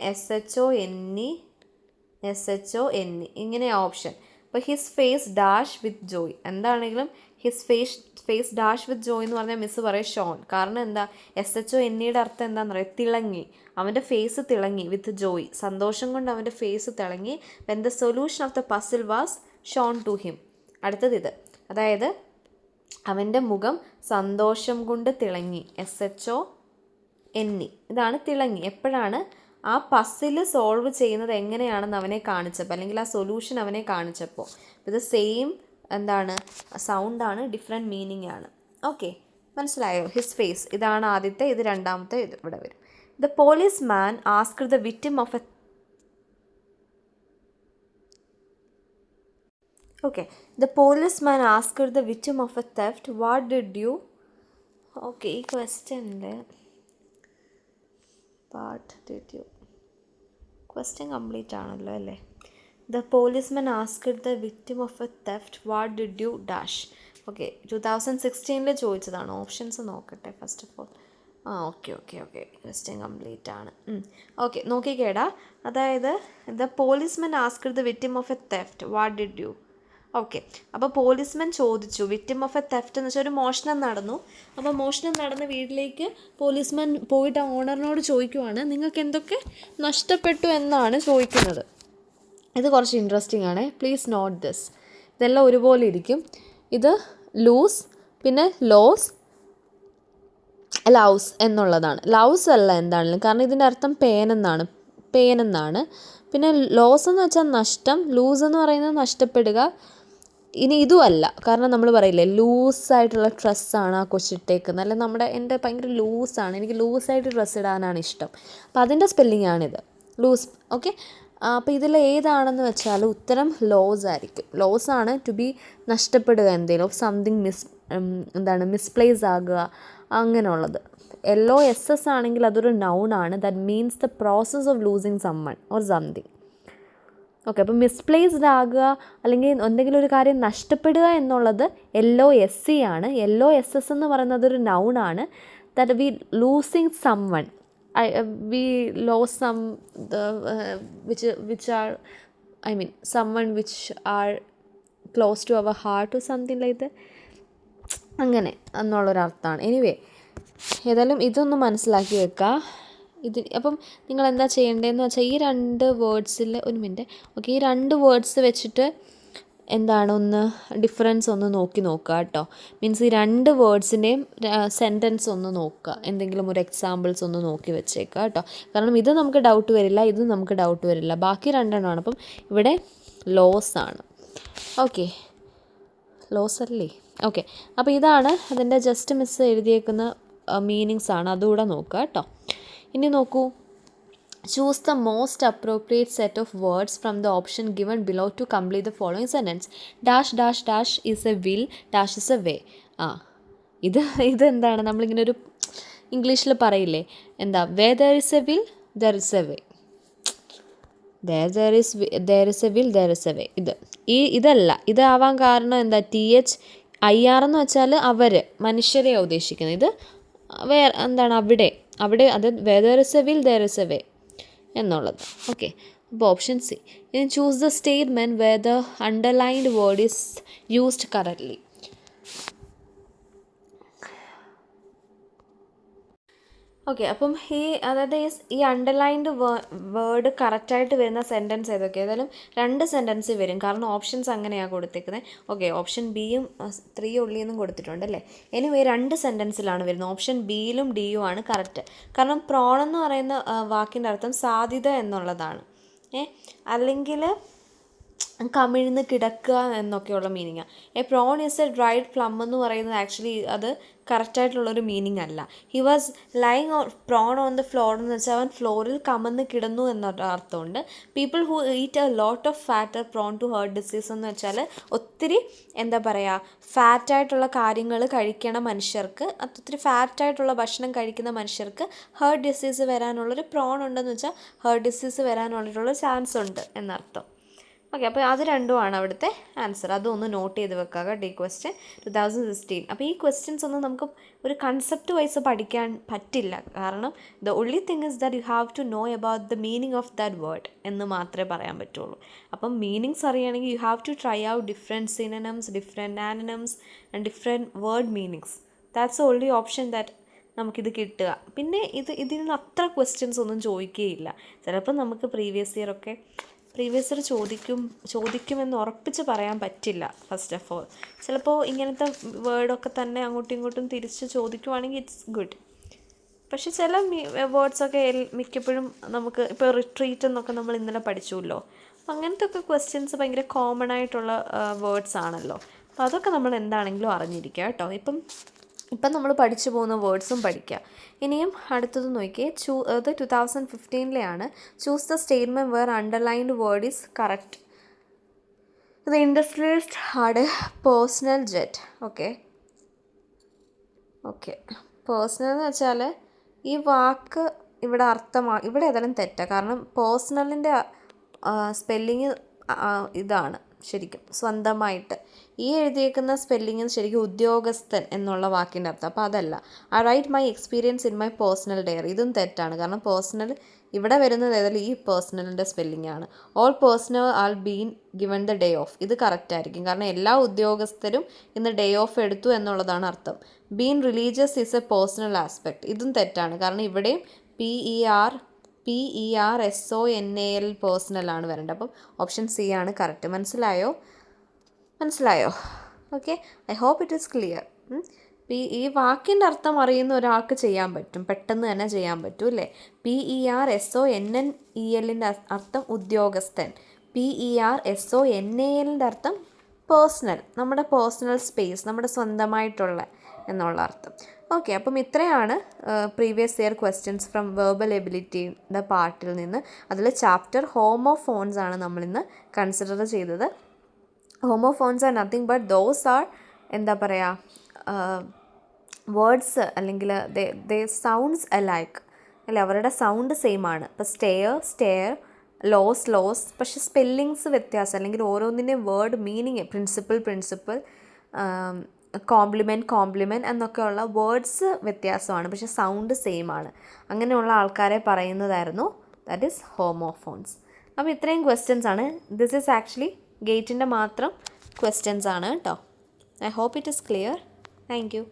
SHONE ഇങ്ങനെയാണ് ഓപ്ഷൻ. അപ്പോൾ his face dash with joy, എന്താണെങ്കിലും his face dash with joy എന്ന് പറഞ്ഞാൽ മിസ്സ് പറയും ഷോൺ. കാരണം എന്താ, SHONEയുടെ അർത്ഥം എന്താണെന്ന് പറയുക, തിളങ്ങി, അവൻ്റെ ഫേസ് തിളങ്ങി, വിത്ത് ജോയ്, സന്തോഷം കൊണ്ട് അവൻ്റെ ഫേസ് തിളങ്ങി. When the solution of the puzzle was shown to him. അടുത്തത് ഇത്, അതായത് അവൻ്റെ മുഖം സന്തോഷം കൊണ്ട് തിളങ്ങി, SHONE, ഇതാണ് തിളങ്ങി. എപ്പോഴാണ്, ആ പസിൽ സോൾവ് ചെയ്യുന്നത് എങ്ങനെയാണെന്ന് അവനെ കാണിച്ചപ്പോൾ, അല്ലെങ്കിൽ ആ സൊല്യൂഷൻ അവനെ കാണിച്ചപ്പോൾ. ഇത് സെയിം എന്താണ് സൗണ്ടാണ്, ഡിഫറെൻറ്റ് മീനിങ് ആണ്. ഓക്കെ, മനസ്സിലായോ? ഹിസ് ഫേസ് ഇതാണ് ആദ്യത്തെ, ഇത് രണ്ടാമത്തെ, ഇത് ഇവിടെ വരും. The police man asked the victim of A the policeman asked the victim of a theft, what did you... Okay, ഈ ക്വസ്റ്റ്യനിൽ ക്വസ്റ്റ്യൻ കംപ്ലീറ്റ് ആണല്ലോ അല്ലേ. The policeman asked the victim of a theft, what did you dash. Okay, 2016 ചോദിച്ചതാണ്. ഓപ്ഷൻസ് നോക്കട്ടെ first of all. Okay, question complete ആണ്. ഓക്കെ, നോക്കിക്കേടാ. അതായത് the policeman asked the victim of A theft, what did you. Okay, അപ്പോൾ പോലീസ്മാൻ ചോദിച്ചു, വിക്ടിം ഓഫ് എ തെഫ്റ്റ് എന്ന് വെച്ചാൽ ഒരു മോഷണം നടന്നു. അപ്പോൾ മോഷണം നടന്ന വീട്ടിലേക്ക് പോലീസ്മാൻ പോയിട്ട് ആ ഓണറിനോട് ചോദിക്കുവാണ്, നിങ്ങൾക്ക് എന്തൊക്കെ നഷ്ടപ്പെട്ടു എന്നാണ് ചോദിക്കുന്നത്. ഇത് കുറച്ച് ഇൻട്രസ്റ്റിംഗ് ആണ്, പ്ലീസ് നോട്ട് ദിസ്. ഇതെല്ലാം ഒരുപോലെ ഇരിക്കും. ഇത് ലൂസ്, പിന്നെ ലൗസ് എന്നുള്ളതാണ്. ലൗസ് അല്ല എന്താണെങ്കിലും, കാരണം ഇതിൻ്റെ അർത്ഥം പെയിൻ എന്നാണ്. പിന്നെ ലോസ് എന്ന് വെച്ചാൽ നഷ്ടം, ലൂസ് എന്ന് പറയുന്നത് നഷ്ടപ്പെടുക. ഇനി ഇതുമല്ല, കാരണം നമ്മൾ പറയില്ലേ ലൂസായിട്ടുള്ള ഡ്രസ്സാണ് ആ കൊച്ചിട്ടേക്കുന്നത്, അല്ലെങ്കിൽ എൻ്റെ ഭയങ്കര ലൂസാണ്, എനിക്ക് ലൂസായിട്ട് ഡ്രസ്സ് ഇടാനാണ് ഇഷ്ടം. അപ്പോൾ അതിൻ്റെ സ്പെല്ലിംഗ് ആണിത്, ലൂസ്. ഓക്കെ, അപ്പോൾ ഇതിൽ ഏതാണെന്ന് വെച്ചാൽ ഉത്തരം ലോസ് ആയിരിക്കും. ലോസ് ആണ് ടു ബി നഷ്ടപ്പെടുക, എന്തെങ്കിലും ഓഫ് സംതിങ് മിസ്പ്ലേസ് ആകുക, അങ്ങനെയുള്ളത്. LOSS ആണെങ്കിൽ അതൊരു നൗണാണ്, that means the process of losing someone or something. Okay, അപ്പോൾ മിസ്പ്ലേസ്ഡ് ആകുക അല്ലെങ്കിൽ എന്തെങ്കിലും ഒരു കാര്യം നഷ്ടപ്പെടുക എന്നുള്ളത് LOSE ആണ്. LOSS എന്ന് പറയുന്നത് ഒരു നൗണാണ്, that we losing someone, we lost some which are someone which are close to our heart or something like that. അങ്ങനെ എന്നുള്ളൊരർത്ഥമാണ്. എനിവേ ഏതായാലും ഇതൊന്ന് മനസ്സിലാക്കി വെക്കുക. അപ്പം നിങ്ങൾ എന്താ ചെയ്യേണ്ടതെന്ന് വെച്ചാൽ ഈ 2 വേർഡ്സിൽ ഒരു മിനിറ്റ് ഓക്കെ, ഈ 2 വേർഡ്സ് വെച്ചിട്ട് എന്താണ് ഒന്ന് ഡിഫറൻസ് ഒന്ന് നോക്കുക കേട്ടോ. മീൻസ് ഈ 2 വേർഡ്സിൻ്റെയും സെൻറ്റൻസ് ഒന്ന് നോക്കുക, എന്തെങ്കിലും ഒരു എക്സാമ്പിൾസ് ഒന്ന് നോക്കി വെച്ചേക്കുക കേട്ടോ. കാരണം ഇത് നമുക്ക് ഡൗട്ട് വരില്ല, ഇത് നമുക്ക് ഡൗട്ട് വരില്ല, ബാക്കി 2 എണ്ണമാണ്. അപ്പം ഇവിടെ ലോസ് ആണ്. ഓക്കെ, ലോസ് അല്ലേ? ഓക്കെ, അപ്പോൾ ഇതാണ് അതിൻ്റെ ജസ്റ്റ് മിസ് എഴുതിയേക്കുന്ന മീനിങ്സ് ആണ്, അതുകൂടെ നോക്കുക കേട്ടോ. ഇനി നോക്കൂ, choose the most appropriate set of words from the option given below to complete the following sentence. Dash dash dash is a will, dash is a way. ഇതെന്താണ്, നമ്മളിങ്ങനെ ഒരു ഇംഗ്ലീഷിൽ പറയില്ലേ, എന്താ, where there is a will there is a way, there is a will there is a way. ഇതല്ല, ഇതാവാൻ കാരണം എന്താ, THIR എന്ന് വെച്ചാൽ അവർ, മനുഷ്യരെയാണ് ഉദ്ദേശിക്കുന്നത്. ഇത് എന്താണ്, അവിടെ അത് there is a will there is a way എന്നുള്ളത്. ഓക്കെ, അപ്പോൾ ഓപ്ഷൻ സി. ഇനി choose the statement where the underlined word is used correctly. Okay, അപ്പം അതായത് ഈ അണ്ടർലൈൻഡ് വേർഡ് കറക്റ്റായിട്ട് വരുന്ന സെൻറ്റൻസ് ഏതൊക്കെ? ഏതായാലും 2 സെൻറ്റൻസ് വരും, കാരണം ഓപ്ഷൻസ് അങ്ങനെയാണ് കൊടുത്തേക്കുന്നത്. ഓക്കെ, ഓപ്ഷൻ ബിയും 3 ഉള്ളിയെന്നും കൊടുത്തിട്ടുണ്ട് അല്ലേ. എനിവേ 2 സെൻറ്റൻസിലാണ് വരുന്നത്. ഓപ്ഷൻ ബിയിലും ഡിയും ആണ് കറക്റ്റ്. കാരണം പ്രോൺ എന്ന് പറയുന്ന വാക്കിൻ്റെ അർത്ഥം സാധ്യത എന്നുള്ളതാണ്. അല്ലെങ്കിൽ കമിഴ്ന്ന് കിടക്കുക എന്നൊക്കെയുള്ള മീനിങ്ങാണ്. A prone is a dried plum എന്ന് പറയുന്നത് ആക്ച്വലി അത് കറക്റ്റായിട്ടുള്ളൊരു മീനിങ് അല്ല. He was lying prone on the floor എന്ന് വെച്ചാൽ അവൻ ഫ്ലോറിൽ കമന്ന് കിടന്നു എന്നൊരു അർത്ഥമുണ്ട്. People who eat a lot of fat are prone to heart disease എന്ന് വെച്ചാൽ ഒത്തിരി എന്താ പറയുക, ഫാറ്റായിട്ടുള്ള കാര്യങ്ങൾ കഴിക്കണ മനുഷ്യർക്ക്, ഒത്തിരി ഫാറ്റായിട്ടുള്ള ഭക്ഷണം കഴിക്കുന്ന മനുഷ്യർക്ക് ഹേർട്ട് ഡിസീസ് വരാനുള്ളൊരു പ്രോൺ ഉണ്ടെന്ന് വെച്ചാൽ ഹേർട്ട് ഡിസീസ് വരാനുള്ളൊരു ചാൻസ് ഉണ്ട് എന്നർത്ഥം. ഓക്കെ, അപ്പോൾ അത് രണ്ടുമാണ് അവിടുത്തെ ആൻസർ. അതൊന്ന് നോട്ട് ചെയ്ത് വെക്കുക. D question 2016. അപ്പോൾ ഈ ക്വസ്റ്റ്യൻസ് ഒന്നും നമുക്ക് ഒരു കൺസെപ്റ്റ് വൈസ് പഠിക്കാൻ പറ്റില്ല, കാരണം the only thing is that you have to know about the meaning of that word എന്ന് മാത്രമേ പറയാൻ പറ്റുള്ളൂ. അപ്പം മീനിങ്സ് അറിയുകയാണെങ്കിൽ you have to try out different synonyms, different antonyms and different word meanings. That's the only option that നമുക്കിത് കിട്ടുക. പിന്നെ ഇതിൽ നിന്ന് അത്ര ക്വസ്റ്റ്യൻസ് ഒന്നും ചോദിക്കുകയില്ല. ചിലപ്പോൾ നമുക്ക് പ്രീവിയസ് ഇയർ ചോദിക്കുമെന്ന് ഉറപ്പിച്ച് പറയാൻ പറ്റില്ല. ഫസ്റ്റ് ഓഫ് ഓൾ ചിലപ്പോൾ ഇങ്ങനത്തെ വേർഡൊക്കെ തന്നെ അങ്ങോട്ടും ഇങ്ങോട്ടും തിരിച്ച് ചോദിക്കുവാണെങ്കിൽ ഇറ്റ്സ് ഗുഡ്. പക്ഷെ ചില വേർഡ്സൊക്കെ മിക്കപ്പോഴും നമുക്ക് ഇപ്പോൾ റിട്രീറ്റ് എന്നൊക്കെ നമ്മൾ ഇന്നലെ പഠിച്ചുല്ലോ, അപ്പം അങ്ങനത്തെ ഒക്കെ ക്വസ്റ്റ്യൻസ് ഭയങ്കര കോമൺ ആയിട്ടുള്ള വേർഡ്സ് ആണല്ലോ. അപ്പോൾ അതൊക്കെ നമ്മൾ എന്താണെങ്കിലും അറിഞ്ഞിരിക്കുക കേട്ടോ. ഇപ്പം നമ്മൾ പഠിച്ചു പോകുന്ന വേർഡ്സും പഠിക്കുക. ഇനിയും അടുത്തത് നോക്കിയേ, അത് 2015 choose the statement where underlined word is correct. The industrialist had personal jet. Okay, personal എന്ന് വെച്ചാൽ ഈ വാക്ക് ഇവിടെ ഇവിടെ ഏതായാലും തെറ്റാണ്, കാരണം പേഴ്സണലിൻ്റെ സ്പെല്ലിങ് ഇതാണ് ശരിക്കും സ്വന്തമായിട്ട്. ഈ എഴുതിയേക്കുന്ന സ്പെല്ലിങ് ശരിക്കും ഉദ്യോഗസ്ഥൻ എന്നുള്ള വാക്കിൻ്റെ അർത്ഥം. അപ്പോൾ അതല്ല. I write my experience in my personal diary. ഇതും തെറ്റാണ്, കാരണം പേഴ്സണൽ ഇവിടെ വരുന്നത് ഏതായാലും ഈ പേഴ്സണലിൻ്റെ സ്പെല്ലിംഗ് ആണ്. All personnel all been given the day off. ഇത് കറക്റ്റ് ആയിരിക്കും, കാരണം എല്ലാ ഉദ്യോഗസ്ഥരും ഇന്ന് ഡേ ഓഫ് എടുത്തു എന്നുള്ളതാണ് അർത്ഥം. Been religious is a personal aspect. ഇതും തെറ്റാണ്, കാരണം ഇവിടെയും PERSONAL പേഴ്സണലാണ് വരേണ്ടത്. അപ്പം ഓപ്ഷൻ സി ആണ് കറക്റ്റ്. മനസ്സിലായോ? Okay, I hope it is clear. ഈ വാക്കിൻ്റെ അർത്ഥം അറിയുന്ന ഒരാൾക്ക് ചെയ്യാൻ പറ്റും, പെട്ടെന്ന് തന്നെ ചെയ്യാൻ പറ്റും അല്ലേ. PERSONNEL അർത്ഥം ഉദ്യോഗസ്ഥൻ, PERSONAL അർത്ഥം പേഴ്സണൽ, നമ്മുടെ പേഴ്സണൽ സ്പേസ്, നമ്മുടെ സ്വന്തമായിട്ടുള്ള എന്നുള്ള അർത്ഥം. ഓക്കെ, അപ്പം ഇത്രയാണ് previous year questions from verbal എബിലിറ്റിയുടെ പാർട്ടിൽ നിന്ന്. അതിൽ ചാപ്റ്റർ ഹോമോഫോൺസ് ആണ് നമ്മളിന്ന് കൺസിഡർ ചെയ്തത്. Homophones are nothing but those are എന്താ പറയുക, വേർഡ്സ് അല്ലെങ്കിൽ ദേ സൗണ്ട്സ് അലൈക്ക് അല്ലെ, അവരുടെ സൗണ്ട് സെയിം ആണ്. ഇപ്പോൾ സ്റ്റെയർ, ലോസ്, പക്ഷേ സ്പെല്ലിങ്സ് വ്യത്യാസം, അല്ലെങ്കിൽ ഓരോന്നിൻ്റെയും വേർഡ് മീനിങ്, പ്രിൻസിപ്പിൾ, കോംപ്ലിമെൻറ്റ് എന്നൊക്കെയുള്ള വേർഡ്സ് വ്യത്യാസമാണ്, പക്ഷേ സൗണ്ട് സെയിം ആണ്. അങ്ങനെയുള്ള ആൾക്കാരെ പറയുന്നതായിരുന്നു ദാറ്റ് ഈസ് ഹോമോഫോൺസ്. അപ്പോൾ ഇത്രയും ക്വസ്റ്റ്യൻസ് ആണ്. ദിസ് ഈസ് ആക്ച്വലി ഗേറ്റിൻ്റെ മാത്രം ക്വസ്റ്റ്യൻസ് ആണ് കേട്ടോ. I hope it is clear. Thank U.